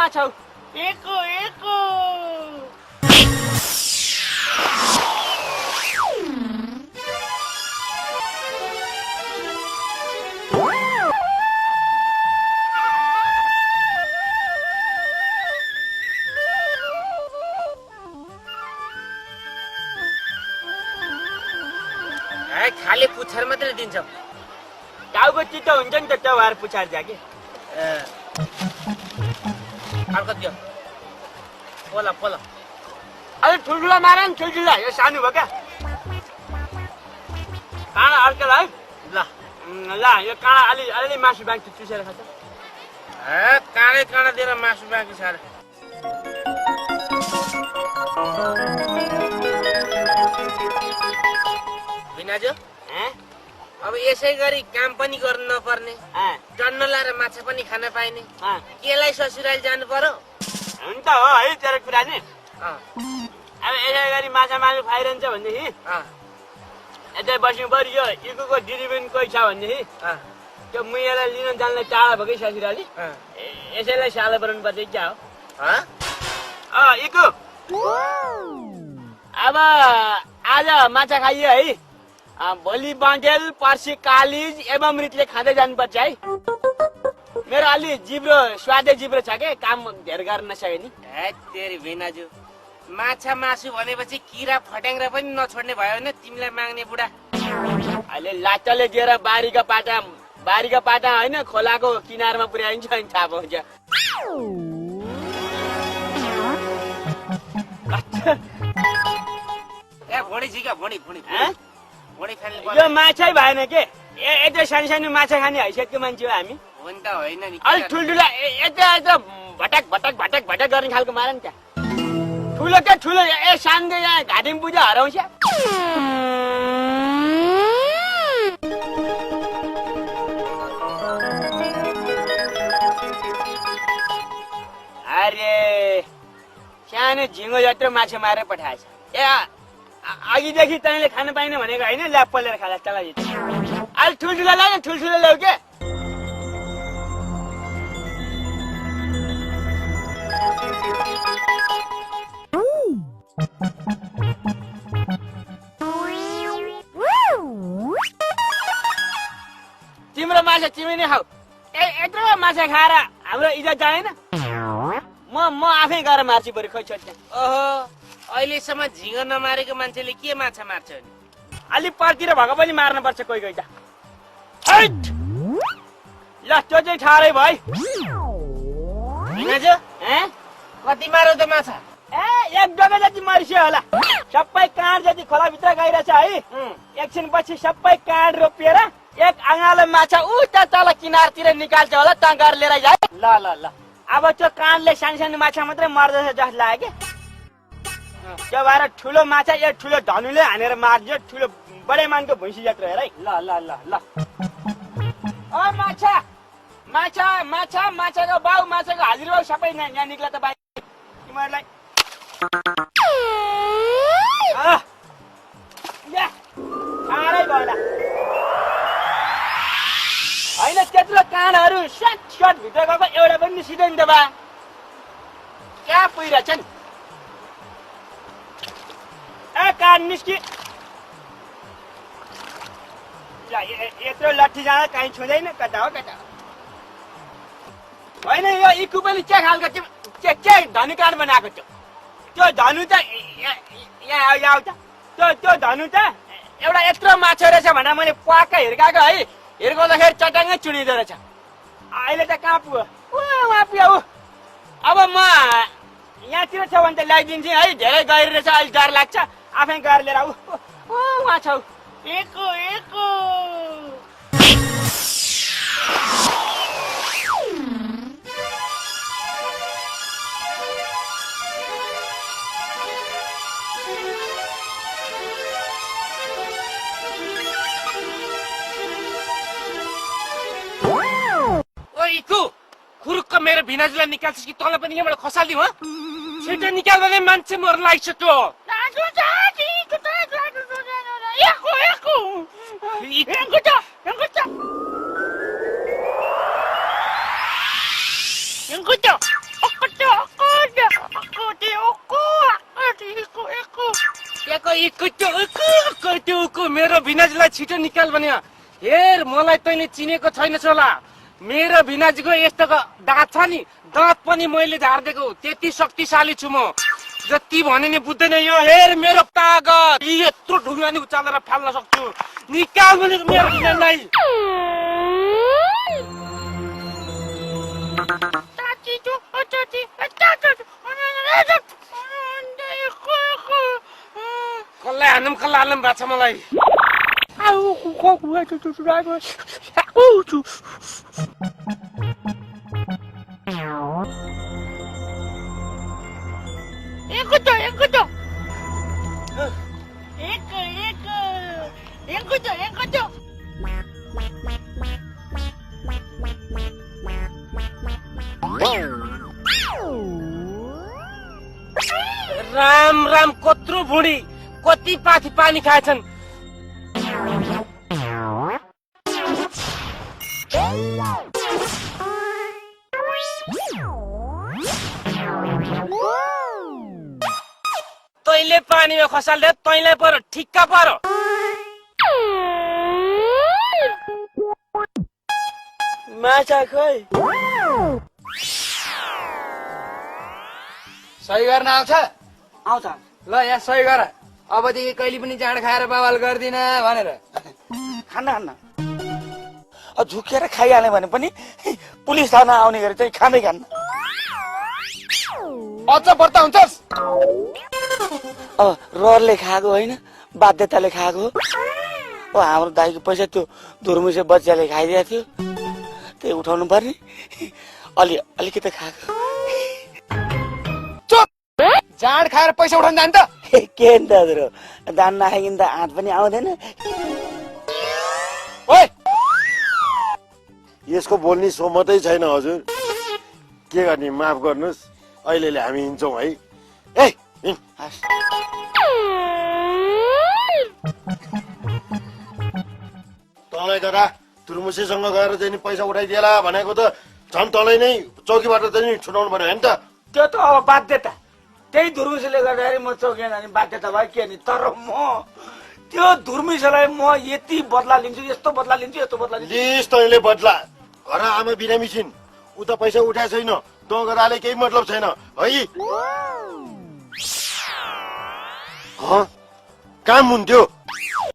माछा हो एको एको खाली पुच्छर मात्रै दिन्छ टाउको चित्त हुन्छ नि त त्यो भएर पुछार जा के अर्को दियो पोला पोला अलि ठुल्ठुला मार नि ठुल्ठुला यो सानो भयो क्या काँडा अर्को है ल यो काँडा अलि मासु बाँकी चुसेर खान्छ काँडै काँडा दिएर मासु बाँकी साह्रो बिनाजु अब यसै गरी काम पनि गर्नु नपर्ने टन्न लाएर माछा पनि खान पाइने केलाई ससुराली जानु पर्यो हुन्छ हो है तेरो कुरा नि अब यसै गरी माछा मासु खाइरहन्छ भनेदेखि यतै बस्नु पर्यो यो इकुको दिदी पनि कोही छ भनेदेखि त्यो मुयालाई लिन जान्ने टाढा भएकै ससुराली यसैलाई सालो बनाउनु पर्छ क्या हो इकु अब आज माछा खाइयो है भोलि बन्टेल पर्सि कालिज एवं मृतले खाँदै जानुपर्छ है मेरो अलि जिब्रो स्वादै जिब्रो छ के काम धेरै गर्न नसके नि तेरी भिनाजु माछा मासु भनेपछि किरा फट्याङ्ग्रा पनि नछोड्ने भयो भने तिमीलाई माग्ने बुढा अहिले लाटले दिएर बारीका पाटा होइन खोलाको किनारमा पुर्याइन्छ अनि थाहा पाउँछ भोडी झिका भोडी भोडी यो माछै भएन के यत्रो सानो सानो माछा खाने हैसियतको मान्छे हो हामी हुन त होइन नि अलि ठुल्ठुला यत्रो भटक भटक भटक भटक गर्ने खालको मार नि त्यहाँ ठुलो क्या ठुलो सानो यहाँ घाटीमा पूजा हराउँछ अरे सानो झिङ्गो जत्रो माछा मारेर पठाएछ अघिदेखि तैँले खान पाइने भनेको होइन ल्याप पलेर खाला चला अलि ठुल्ठुलो ल्याउ न ठुल्ठुलो ल्याउ के तिम्रो माछा तिमी नै खाऊ यत्रो माछा खाएर हाम्रो इज्जत जाएन म आफै गएर मार्छु बरु खोइ छोड्छ ओहो अहिलेसम्म झिङ्गो नमारेको मान्छेले के माछा मार्छ नि अलि परतिर भएको पनि मार्न पर्छ कोही कोही त ल त्यो चाहिँ ठाडै भयो कति मारौ त माछा एक डगा जति मर्सियो होला सबै काँड जति खोलाभित्र गइरहेछ है एकछिन पछि सबै काँड रोपिएर एक आँगालो माछा उता तल किनारतिर निकाल्छ होला त्यहाँ गएर लिएर जाए ल ल ल अब त्यो काँडले सानो सानो माछा मात्रै मर्दछ जस्तो लाग्यो कि त्यो भएर ठुलो माछा यो ठुलो धनुले हानेर मार्छ ठुलो बडे मानको भुइँसी जत्रो हेर है ल ल ल ल ओ माछा माछा माछा माछाको बाउ माछाको हाजिर बाउ सबै यहाँ निक्ला त बाई तिमीहरूलाई साह्रै भयो होइन त्यत्रो काँडहरू सट भित्र गएको एउटा पनि निस्किँदैन त बा कहाँ पुगिरहेछ नि काँड निस्कि यत्रो लट्ठी जाँदा कहीँ छुँदैन कता हो होइन यो इकु पनि के खालको के धनु काँड बनाएको त्यो धनु त यहाँ आउँछ त्यो धनु त एउटा यत्रो माछा रहेछ भनेर मैले प्वाक्क हिर्काएको है हिर्काउँदाखेरि चट्याङ्गै चुनिँदो रहेछ अहिले त कहाँ पुग्यो उहाँ पुग्यो अब म यहाँतिर छ भने त ल्याइदिन्छु है धेरै गहिरो रहेछ अहिले डर लाग्छ आफै गएर लिएर आऊ उहाँ छौ एको एको खुरुक्क मेरो भिनाजुलाई निकाल्छस् कि तँलाई पनि यहाँबाट खसालिदिउँ ह छिटो निकाल्दा नै मान्छे मर्न लागिसक्यो त्यो मेरो भिनाजुलाई छिटो निकाल भने हेर मलाई तैँले चिनेको छैनस् होला मेरो भिनाजुको यस्तो दाँत छ नि दाँत पनि मैले झारिदिएको त्यति शक्तिशाली छु म जति भने नि बुझ्दैन यो हेर मेरो तागत यत्रो ढुङ्गा नि उचालेर फाल्न सक्छु निकाल भनेको मेरो भिनाजुलाई कसलाई हालम भएको छ मलाई राम राम कत्रो भुँडी कति पाथी पानी खाएछन् तैँले पानीमा खसाल्दे तैँलाई पर ठिक्का पर माछा खोइ सही गर्न आउँछ आउँछ ल यहाँ सही गर अबदेखि कहिले पनि जाँड खाएर बवाल गर्दिन भनेर खान्न झुकेर खाइहाल्यो भने पनि पुलिस थाना आउने गरी चाहिँ खाँदै खान्न अझ बढ्ता हुन्छस् अब रहरले खाएको होइन बाध्यताले खाएको हो हाम्रो दाइको पैसा त्यो धुर्मुसे बच्चाले खाइदिएको थियो त्यही उठाउनु पर्ने अलिकति खाएको जाँड खाएर पैसा उठाउन जान्छ के नि दाजु दान नखाइकन त हात पनि आउँदैन ओइ यसको बोल्ने सोमतै छैन हजुर के गर्ने माफ गर्नुहोस् अहिलेले हामी हिँड्छौँ है ए हिँड। तँलाई दादा तुर्मुसेसँग गएर चाहिँ नि पैसा उठाइदिएला भनेको त झन् तँलाई नै चौकीबाट चाहिँ नि छुटाउनु पर्यो होइन त त्यो त अब बाध्यता त्यही धुर्मुसेले गर्दाखेरि म चौकिया जाने बाध्यता भयो के नि तर म त्यो धुर्मुसेलाई म यति बदला लिन्छु यस्तो बदला लिन्छु लिस तैँले बदला घर आमा बिरामी छिन् उता पैसा उठाएको छैन तँ गराले केही मतलब छैन है काम हुन्थ्यो